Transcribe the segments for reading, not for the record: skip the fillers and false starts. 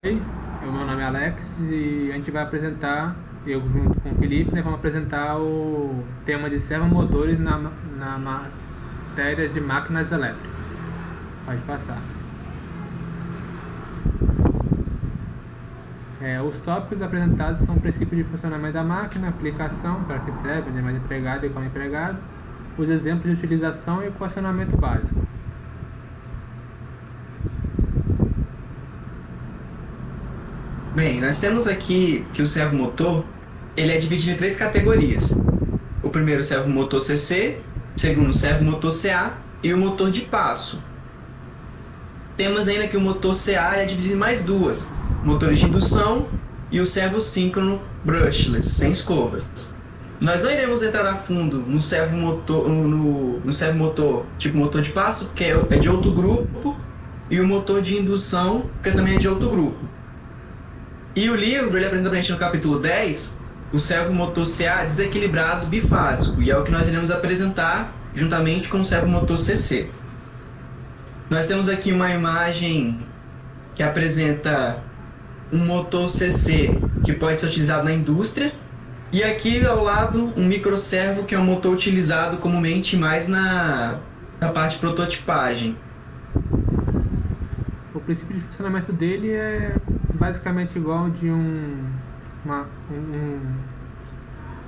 Oi, o meu nome é Alex e a gente vai apresentar, eu junto com o Felipe, né, vamos apresentar o tema de servomotores na matéria de máquinas elétricas. Pode passar. Os tópicos apresentados são o princípio de funcionamento da máquina, aplicação, para que serve, né, mais empregado e como empregado, os exemplos de utilização e equacionamento básico. Bem, nós temos aqui que o servomotor ele é dividido em três categorias. O primeiro, o servomotor CC, o segundo, o servomotor CA e o motor de passo. Temos ainda que o motor CA é dividido em mais duas, motores de indução e o servosíncrono brushless, sem escovas. Nós não iremos entrar a fundo no servomotor, no servomotor tipo motor de passo, que é de outro grupo, e o motor de indução, que também é de outro grupo. E o livro, ele apresenta para a gente no capítulo 10, o servomotor CA desequilibrado bifásico, e é o que nós iremos apresentar juntamente com o servomotor CC. Nós temos aqui uma imagem que apresenta um motor CC que pode ser utilizado na indústria, e aqui ao lado um microservo que é um motor utilizado comumente mais na parte de prototipagem. O princípio de funcionamento dele é basicamente igual ao de uma, um,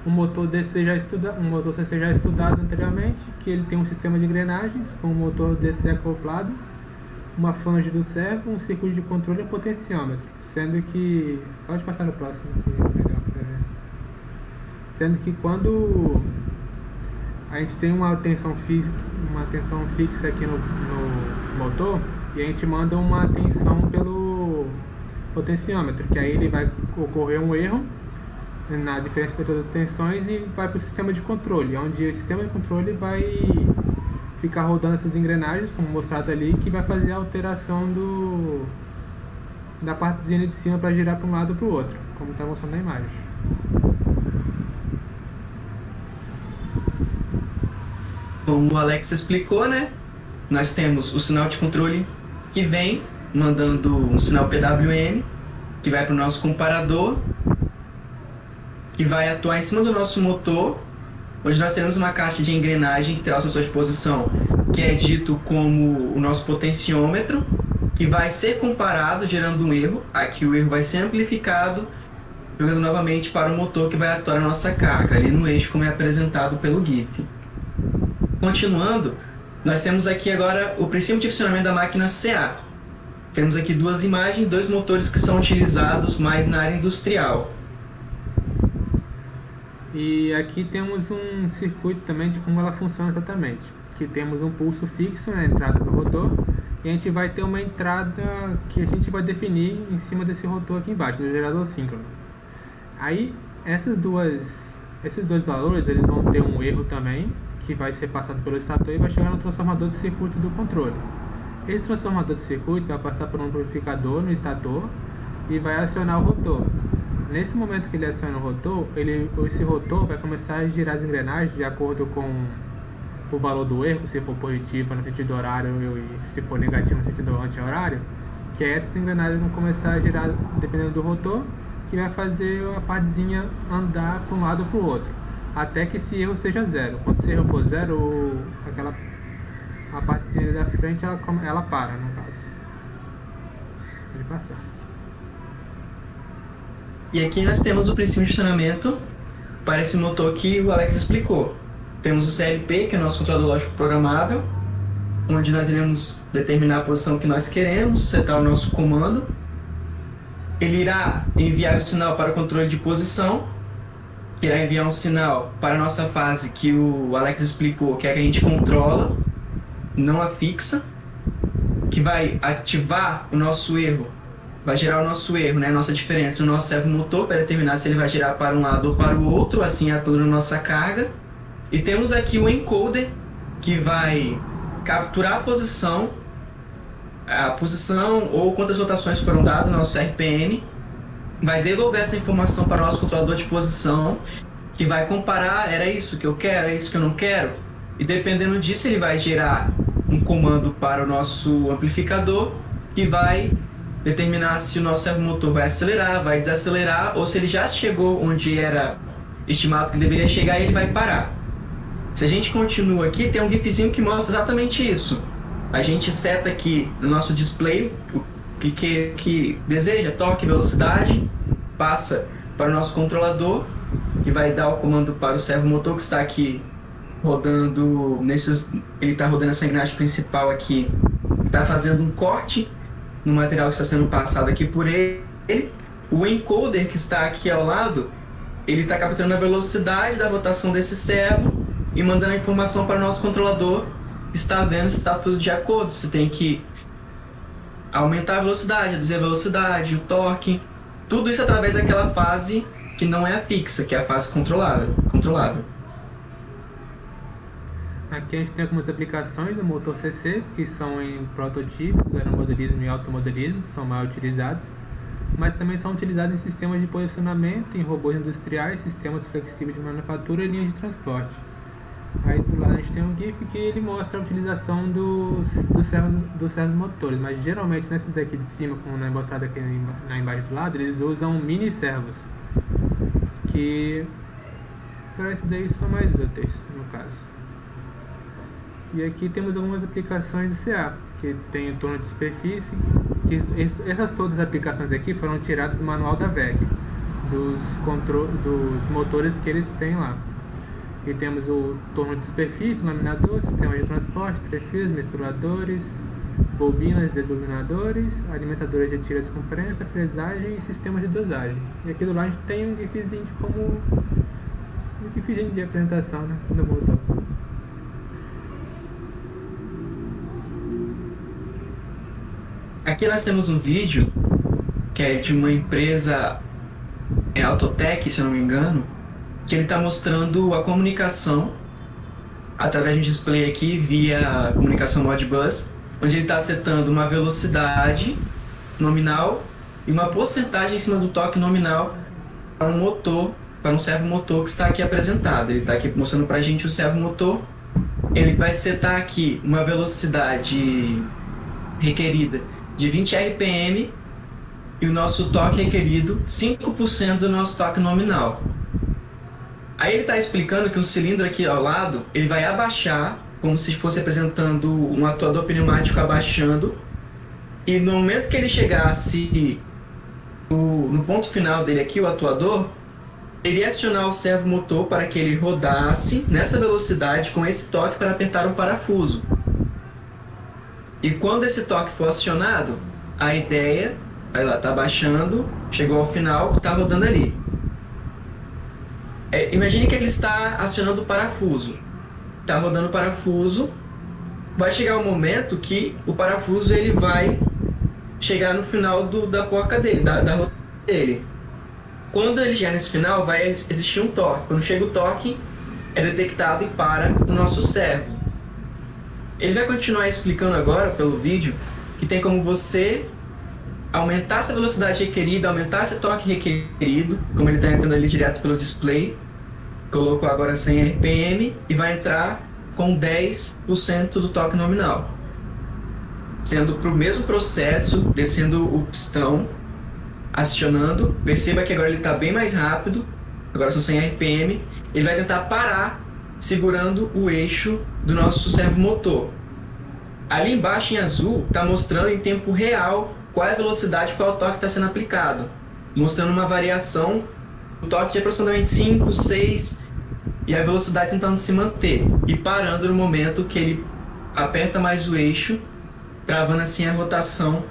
um motor DC um motor CC já estudado anteriormente, que ele tem um sistema de engrenagens com um motor DC acoplado, uma flange do servo, um circuito de controle e um potenciômetro, sendo que pode passar no próximo que é melhor para ver. Sendo que quando a gente tem uma tensão fixa aqui no motor e a gente manda uma tensão pelo potenciômetro, que aí ele vai ocorrer um erro na diferença de todas as tensões e vai para o sistema de controle, onde o sistema de controle vai ficar rodando essas engrenagens, como mostrado ali, que vai fazer a alteração da partezinha de cima para girar para um lado ou para o outro, como está mostrando na imagem. Como o Alex explicou, né? Nós temos o sinal de controle que vem mandando um sinal PWM, que vai para o nosso comparador, que vai atuar em cima do nosso motor, onde nós temos uma caixa de engrenagem que terá o sensor de posição, que é dito como o nosso potenciômetro, que vai ser comparado, gerando um erro. Aqui o erro vai ser amplificado, jogando novamente para o motor que vai atuar na nossa carga, ali no eixo como é apresentado pelo GIF. Continuando, nós temos aqui agora o princípio de funcionamento da máquina CA. Temos aqui duas imagens, dois motores que são utilizados mais na área industrial. E aqui temos um circuito também de como ela funciona exatamente. Que temos um pulso fixo na entrada do rotor e a gente vai ter uma entrada que a gente vai definir em cima desse rotor aqui embaixo, do gerador síncrono. Aí esses dois valores eles vão ter um erro também, que vai ser passado pelo estator e vai chegar no transformador de circuito do controle. Esse transformador de circuito vai passar por um amplificador no estator e vai acionar o rotor. Nesse momento que ele aciona o rotor, esse rotor vai começar a girar as engrenagens de acordo com o valor do erro, se for positivo no sentido horário e se for negativo no sentido anti-horário, que essas engrenagens vão começar a girar dependendo do rotor, que vai fazer a partezinha andar para um lado ou para o outro, até que esse erro seja zero. Quando esse erro for zero, a partezinha da frente ela para, no caso. Pode passar. E aqui nós temos o princípio de funcionamento para esse motor que o Alex explicou. Temos o CLP, que é o nosso controlador lógico programável, onde nós iremos determinar a posição que nós queremos, setar o nosso comando. Ele irá enviar o sinal para o controle de posição, que irá enviar um sinal para a nossa fase que o Alex explicou, que é a que a gente controla, não a fixa, que vai ativar o nosso erro, vai gerar o nosso erro, né, a nossa diferença, o nosso servomotor, para determinar se ele vai girar para um lado ou para o outro, assim atuando na nossa carga. E temos aqui o encoder, que vai capturar a posição ou quantas rotações foram dadas no nosso RPM, vai devolver essa informação para o nosso controlador de posição, que vai comparar, era isso que eu quero, é isso que eu não quero, e dependendo disso ele vai gerar um comando para o nosso amplificador, que vai determinar se o nosso servomotor vai acelerar, vai desacelerar, ou se ele já chegou onde era estimado que deveria chegar e ele vai parar. Se a gente continua aqui, tem um gifzinho que mostra exatamente isso. A gente seta aqui no nosso display o que deseja, torque, velocidade, passa para o nosso controlador, que vai dar o comando para o servomotor que está aqui rodando ele está rodando essa engrenagem principal aqui, está fazendo um corte no material que está sendo passado aqui por ele. O encoder que está aqui ao lado, ele está capturando a velocidade da rotação desse servo e mandando a informação para o nosso controlador, que está vendo se está tudo de acordo, se tem que aumentar a velocidade, reduzir a velocidade, o torque, tudo isso através daquela fase que não é a fixa, que é a fase controlável. Aqui a gente tem algumas aplicações do motor CC, que são em prototipos, aeromodelismo e automodelismo, que são mais utilizados, mas também são utilizados em sistemas de posicionamento, em robôs industriais, sistemas flexíveis de manufatura e linhas de transporte. Aí do lado a gente tem um GIF que ele mostra a utilização dos servos motores, mas geralmente nesses daqui de cima, como é mostrado aqui na imagem do lado, eles usam mini servos, que para isso daí são mais úteis no caso. E aqui temos algumas aplicações de CA, que tem o torno de superfície, que essas todas as aplicações aqui foram tiradas do manual da VEG, dos motores que eles têm lá. E temos o torno de superfície, laminador, sistema de transporte, três-fios, misturadores, bobinas, desbobinadores, alimentadores de tiras com prensa, fresagem e sistemas de dosagem. E aqui do lado a gente tem um gifzinho de apresentação, né, do motor. Aqui nós temos um vídeo que é de uma empresa Autotech, se eu não me engano, que ele está mostrando a comunicação através de um display aqui via comunicação Modbus, onde ele está setando uma velocidade nominal e uma porcentagem em cima do torque nominal para um motor, para um servomotor que está aqui apresentado. Ele está aqui mostrando para a gente o servomotor. Ele vai setar aqui uma velocidade requerida de 20 RPM e o nosso torque requerido 5% do nosso torque nominal. Aí ele está explicando que o cilindro aqui ao lado, ele vai abaixar, como se fosse apresentando um atuador pneumático abaixando, e no momento que ele chegasse no ponto final dele aqui, o atuador, ele ia acionar o servomotor para que ele rodasse nessa velocidade com esse toque para apertar um parafuso. E quando esse toque for acionado, a ideia, aí lá, está baixando, chegou ao final, está rodando ali. Imagine que ele está acionando o parafuso. Está rodando o parafuso, vai chegar um momento que o parafuso ele vai chegar no final da porca dele, da roda dele. Quando ele chegar nesse final, vai existir um toque. Quando chega o toque, é detectado e para o nosso servo. Ele vai continuar explicando agora, pelo vídeo, que tem como você aumentar essa velocidade requerida, aumentar esse torque requerido, como ele está entrando ali direto pelo display. Colocou agora 100 RPM e vai entrar com 10% do torque nominal. Sendo para o mesmo processo, descendo o pistão, acionando. Perceba que agora ele está bem mais rápido, agora são 100 RPM. Ele vai tentar parar, segurando o eixo do nosso servomotor. Ali embaixo em azul está mostrando em tempo real qual é a velocidade, qual é o torque que está sendo aplicado, mostrando uma variação do torque de aproximadamente 5, 6 e a velocidade tentando se manter e parando no momento que ele aperta mais o eixo, travando assim a rotação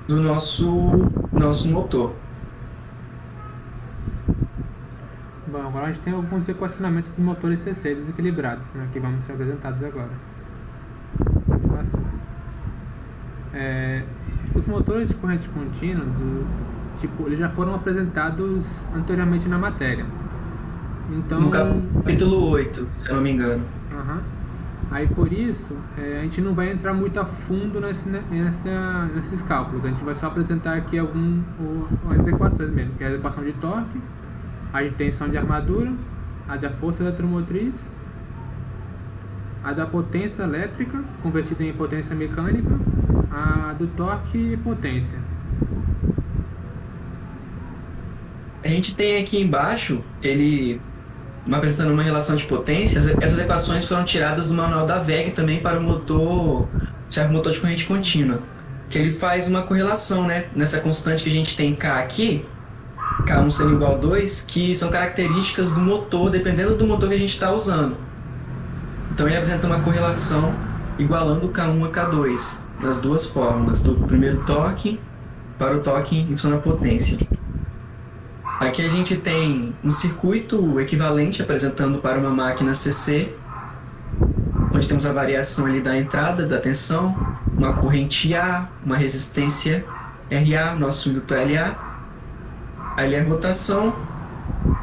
do nosso motor. Bom, agora a gente tem alguns equacionamentos dos motores CC desequilibrados, né, que vamos ser apresentados agora. Os motores de corrente contínua, eles já foram apresentados anteriormente na matéria. Então, no capítulo 8, se eu não me engano. Aí por isso, a gente não vai entrar muito a fundo nesses cálculos. A gente vai só apresentar aqui as equações mesmo, que é a equação de torque, a de tensão de armadura, a da força eletromotriz, a da potência elétrica, convertida em potência mecânica, a do torque e potência. A gente tem aqui embaixo, ele apresentando uma relação de potências. Essas equações foram tiradas do manual da WEG também para o motor, servomotor de corrente contínua, que ele faz uma correlação, né, nessa constante que a gente tem K aqui, K1 sendo igual a 2, que são características do motor, dependendo do motor que a gente está usando. Então ele apresenta uma correlação igualando K1 a K2, nas duas fórmulas, do primeiro torque para o torque em função da potência. Aqui a gente tem um circuito equivalente apresentando para uma máquina CC, onde temos a variação ali da entrada, da tensão, uma corrente A, uma resistência RA, nosso indutor LA, ali a rotação,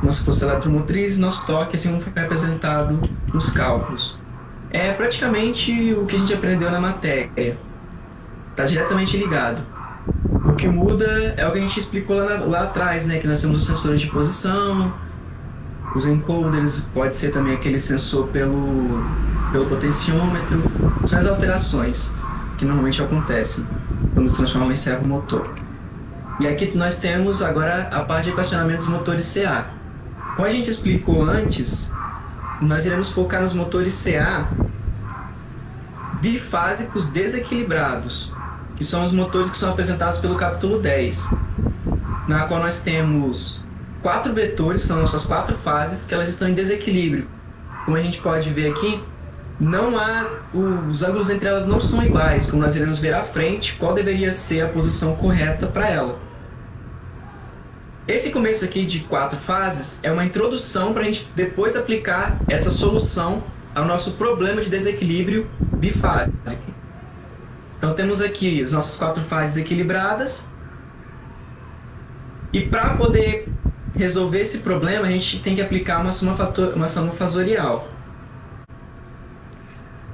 nossa força eletromotriz, nosso torque, assim como foi apresentado nos cálculos. É praticamente o que a gente aprendeu na matéria, está diretamente ligado. O que muda é o que a gente explicou lá atrás, né? Que nós temos os sensores de posição, os encoders, pode ser também aquele sensor pelo potenciômetro. São as alterações que normalmente acontecem quando se transforma em servomotor. E aqui nós temos agora a parte de equacionamento dos motores CA. Como a gente explicou antes, nós iremos focar nos motores CA bifásicos desequilibrados, que são os motores que são apresentados pelo capítulo 10, na qual nós temos 4 vetores, são nossas 4 fases, que elas estão em desequilíbrio. Como a gente pode ver aqui, os ângulos entre elas não são iguais, como nós iremos ver à frente qual deveria ser a posição correta para ela. Esse começo aqui de 4 fases é uma introdução para a gente depois aplicar essa solução ao nosso problema de desequilíbrio bifásico. Então temos aqui as nossas 4 fases equilibradas. E para poder resolver esse problema, a gente tem que aplicar uma soma fasorial.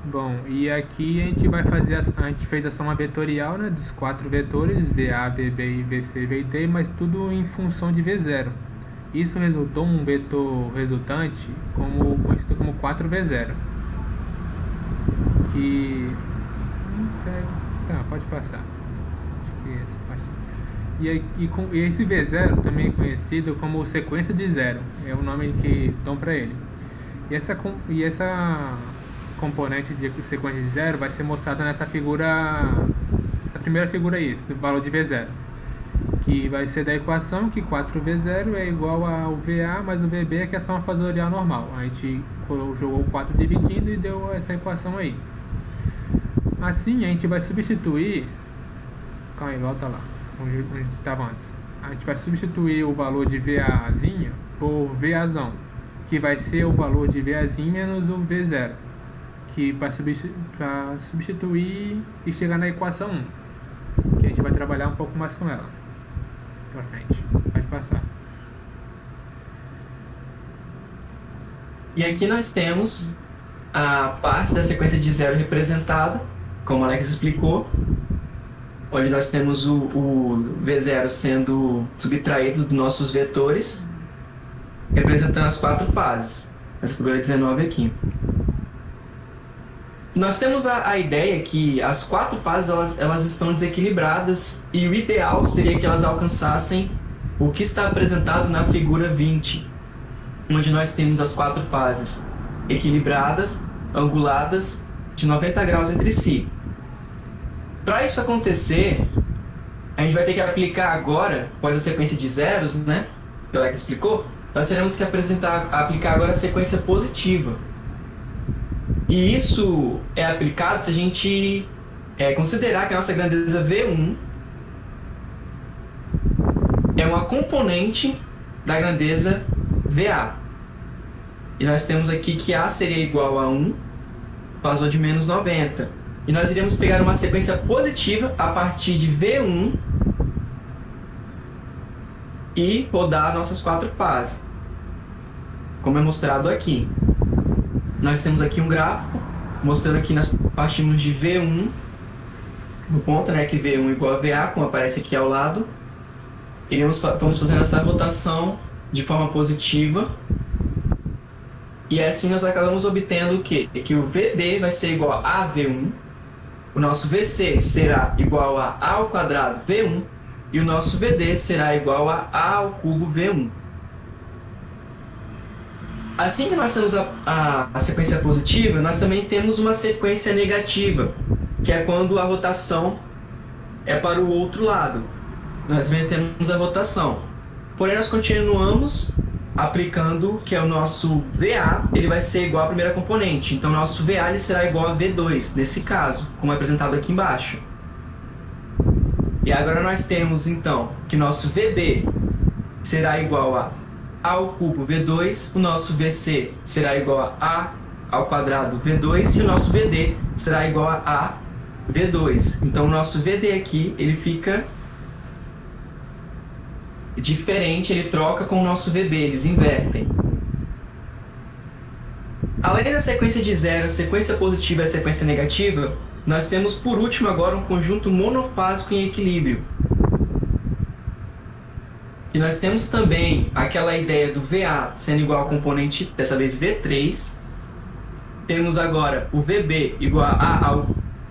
Bom, e aqui a gente vai fazer, a gente fez a soma vetorial, né, dos 4 vetores, VA, VB, VC e VT, mas tudo em função de V0. Isso resultou um vetor resultante conhecido como 4V0, que... Tá, pode passar. Acho que essa parte. E esse V0 também é conhecido como sequência de zero, é o nome que dão para ele. E essa componente de sequência de zero vai ser mostrada nessa primeira figura aí, do valor de V0, que vai ser da equação que 4V0 é igual ao VA mais o VB, é que é só uma fasorial normal. A gente jogou 4 dividindo e deu essa equação aí. Assim a gente vai substituir, calma aí, volta lá, onde estava antes. A gente vai substituir o valor de VAzinho por VAzão, que vai ser o valor de VAzinho menos o V0, que para substituir e chegar na equação 1, que a gente vai trabalhar um pouco mais com ela pra frente. Pode passar. E aqui nós temos a parte da sequência de zero representada, como o Alex explicou, onde nós temos o V0 sendo subtraído dos nossos vetores, representando as 4 fases, essa figura 19 aqui. Nós temos a ideia que as 4 fases elas estão desequilibradas e o ideal seria que elas alcançassem o que está apresentado na figura 20, onde nós temos as 4 fases equilibradas, anguladas, de 90 graus entre si. Para isso acontecer, a gente vai ter que aplicar agora, após a sequência de zeros, né, que o Alex explicou, nós teremos que aplicar agora a sequência positiva. E isso é aplicado se a gente considerar que a nossa grandeza V1 é uma componente da grandeza VA. E nós temos aqui que A seria igual a 1, fasor de menos 90. E nós iremos pegar uma sequência positiva a partir de V1 e rodar nossas 4 fases, como é mostrado aqui. Nós temos aqui um gráfico mostrando que nós partimos de V1 no ponto, né, que V1 igual a VA, como aparece aqui ao lado. Vamos fazendo essa rotação de forma positiva. E assim nós acabamos obtendo o quê? Que o VB vai ser igual a V1, o nosso VC será igual a ao quadrado V1, e o nosso VD será igual a A ao cubo V1. Assim que nós temos a sequência positiva, nós também temos uma sequência negativa, que é quando a rotação é para o outro lado. Nós temos a rotação. Porém, nós continuamos aplicando que é o nosso VA, ele vai ser igual à primeira componente. Então, nosso VA ele será igual a V2, nesse caso, como é apresentado aqui embaixo. E agora nós temos, então, que nosso VB será igual a ao cubo V2, o nosso VC será igual a ao quadrado V2 e o nosso VD será igual a V2. Então, o nosso VD aqui, ele fica diferente, ele troca com o nosso VB, eles invertem. Além da sequência de zero, a sequência positiva e a sequência negativa, nós temos, por último, agora um conjunto monofásico em equilíbrio. E nós temos também aquela ideia do VA sendo igual ao componente, dessa vez V3. Temos agora o VB igual a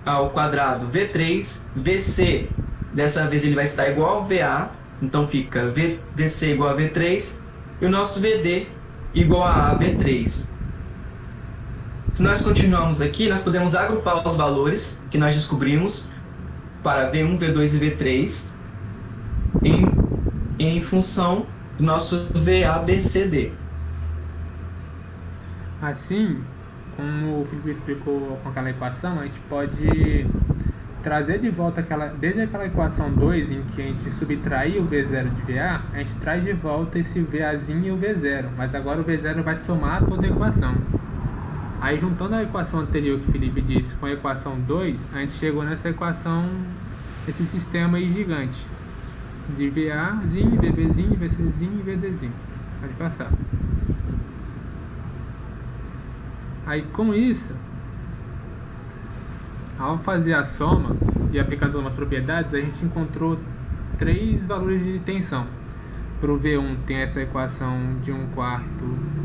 ao quadrado V3. VC, dessa vez ele vai estar igual ao VA, então fica VC igual a V3. E o nosso VD igual a V3. Se nós continuarmos aqui, nós podemos agrupar os valores que nós descobrimos para V1, V2 e V3 em função do nosso VABCD. Assim, como o Felipe explicou com aquela equação, a gente pode trazer de volta desde aquela equação 2 em que a gente subtraiu o V0 de VA, a gente traz de volta esse VAzinho e o V0, mas agora o V0 vai somar toda a equação. Aí, juntando a equação anterior que o Felipe disse com a equação 2, a gente chegou nessa equação, esse sistema aí gigante de VAzinho, VBzinho, VCzinho e VDzinho. Pode passar. Aí, com isso, ao fazer a soma e aplicando umas propriedades, a gente encontrou 3 valores de tensão. Para o V1 tem essa equação de 1/4,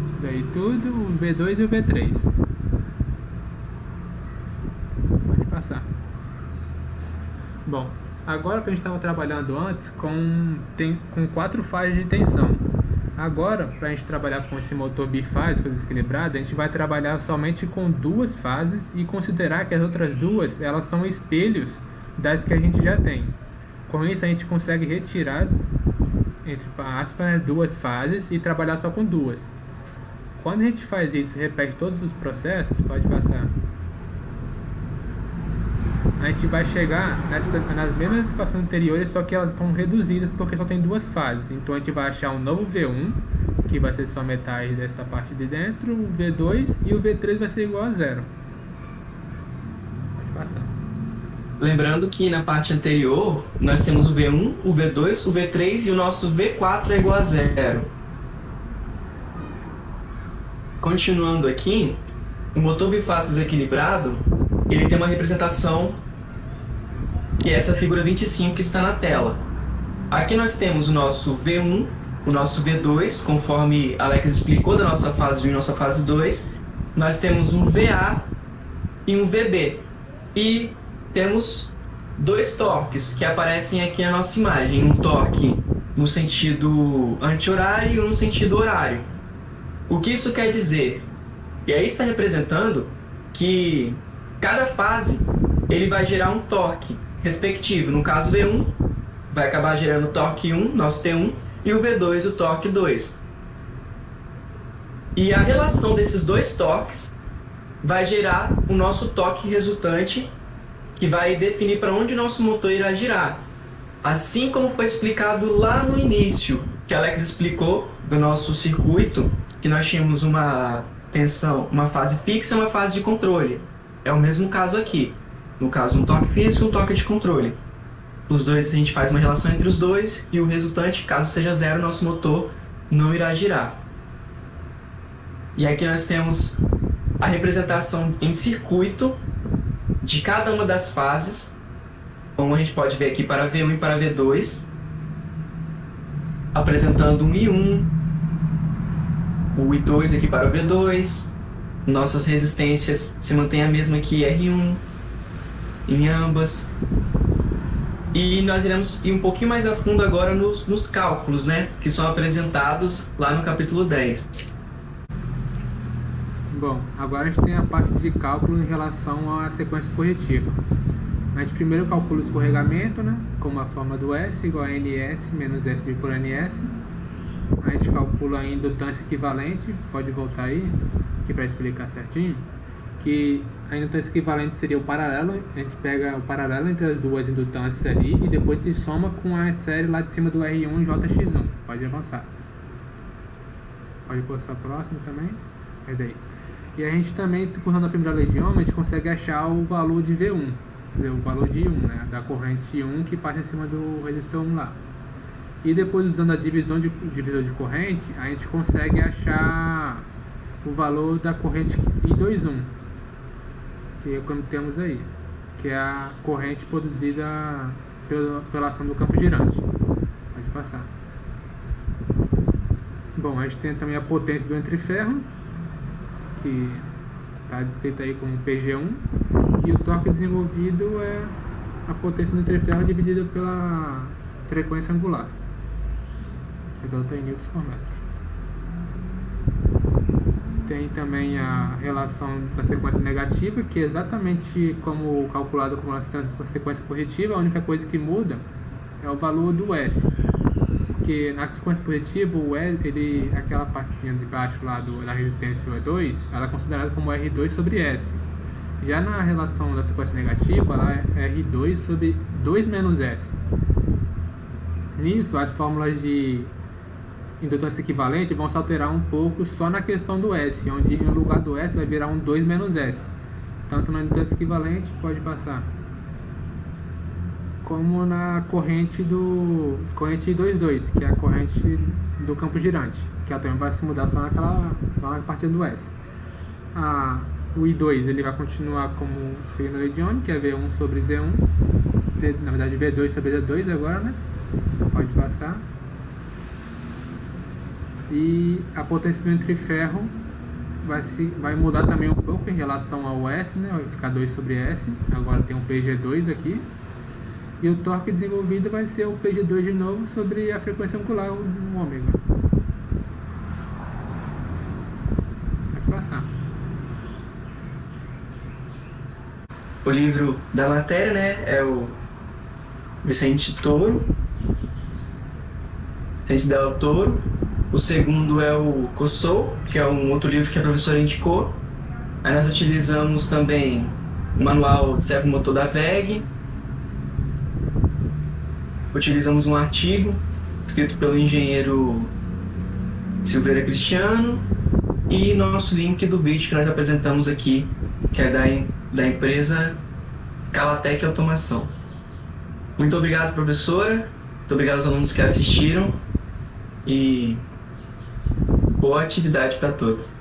isso daí tudo, o V2 e o V3. Pode passar. Bom, agora que a gente estava trabalhando antes com 4 fases de tensão. Agora, para a gente trabalhar com esse motor bifásico desequilibrado, a gente vai trabalhar somente com 2 fases e considerar que as outras 2, elas são espelhos das que a gente já tem. Com isso, a gente consegue retirar, entre aspas, 2 fases e trabalhar só com 2. Quando a gente faz isso e repete todos os processos, pode passar, a gente vai chegar nas mesmas equações anteriores, só que elas estão reduzidas porque só tem 2 fases. Então a gente vai achar um novo V1, que vai ser só metade dessa parte de dentro, o V2 e o V3 vai ser igual a 0. Pode passar. Lembrando que na parte anterior, nós temos o V1, o V2, o V3 e o nosso V4 é igual a 0. Continuando aqui, o motor bifásico desequilibrado, ele tem uma representação que é essa figura 25 que está na tela. Aqui nós temos o nosso V1, o nosso V2, conforme Alex explicou da nossa fase 1 e nossa fase 2. Nós temos um VA e um VB. E temos 2 torques que aparecem aqui na nossa imagem. Um torque no sentido anti-horário e um no sentido horário. O que isso quer dizer? E aí está representando que cada fase ele vai gerar um torque respectivo. No caso V1, vai acabar gerando o torque 1, nosso T1, e o V2, o torque 2. E a relação desses 2 torques vai gerar o nosso torque resultante, que vai definir para onde o nosso motor irá girar. Assim como foi explicado lá no início, que Alex explicou do nosso circuito, que nós tínhamos uma tensão, uma fase fixa e uma fase de controle. É o mesmo caso aqui. No caso, um torque físico e um torque de controle. Os dois, a gente faz uma relação entre os dois e o resultante, caso seja 0, nosso motor não irá girar. E aqui nós temos a representação em circuito de cada uma das fases, como a gente pode ver aqui para V1 e para V2, apresentando um I1, o I2 aqui para o V2, nossas resistências se mantêm a mesma aqui, R1, em ambas. E nós iremos ir um pouquinho mais a fundo agora nos cálculos, né? Que são apresentados lá no capítulo 10. Bom, agora a gente tem a parte de cálculo em relação à sequência corretiva. A gente primeiro calcula o escorregamento, né? Como a forma do S igual a NS menos S dividido por NS. A gente calcula a indutância equivalente, pode voltar aí, aqui para explicar certinho, que a indutância equivalente seria o paralelo, a gente pega o paralelo entre as duas indutâncias ali e depois a gente soma com a série lá de cima do R1 e JX1. Pode avançar. Pode passar próximo também. É daí. E a gente também, usando a primeira lei de Ohm, a gente consegue achar o valor de V1, o valor de 1, né, da corrente 1 que passa em cima do resistor 1 lá. E depois, usando a divisor de corrente, a gente consegue achar o valor da corrente I21, que é como temos aí, que é a corrente produzida pela ação do campo girante. Pode passar. Bom, a gente tem também a potência do entreferro, que está descrita aí como PG1, e o torque desenvolvido é a potência do entreferro dividida pela frequência angular, que é delta em newtons por metro. Tem também a relação da sequência negativa, que é exatamente como calculado com a sequência corretiva. A única coisa que muda é o valor do S, porque na sequência positiva, o S, aquela partinha de baixo lá da resistência E2, ela é considerada como R2 sobre S. Já na relação da sequência negativa, ela é R2 sobre 2 menos S. Nisso, as fórmulas de indutância equivalente vão se alterar um pouco só na questão do S, onde no lugar do S vai virar um 2 menos S. Tanto na indutância equivalente, pode passar, como na corrente 2,2, que é a corrente do campo girante, que ela também vai se mudar só na parte do S. O I2 ele vai continuar como seguindo a lei de Ohm, que é V1 sobre Z1, na verdade V2 sobre Z2 agora, né? Pode passar. E a potência do entreferro vai mudar também um pouco em relação ao S, né? Vai ficar 2 sobre S, agora tem um PG2 aqui. E o torque desenvolvido vai ser o PG2 de novo sobre a frequência angular, o ômega. Pode passar. O livro da matéria, né, é o Vicente Del Toro. O segundo é o Cossou, que é um outro livro que a professora indicou. Aí nós utilizamos também o manual de servomotor da WEG. Utilizamos um artigo escrito pelo engenheiro Silveira Cristiano e nosso link do vídeo que nós apresentamos aqui, que é da empresa Calatec Automação. Muito obrigado, professora. Muito obrigado aos alunos que assistiram e boa atividade para todos.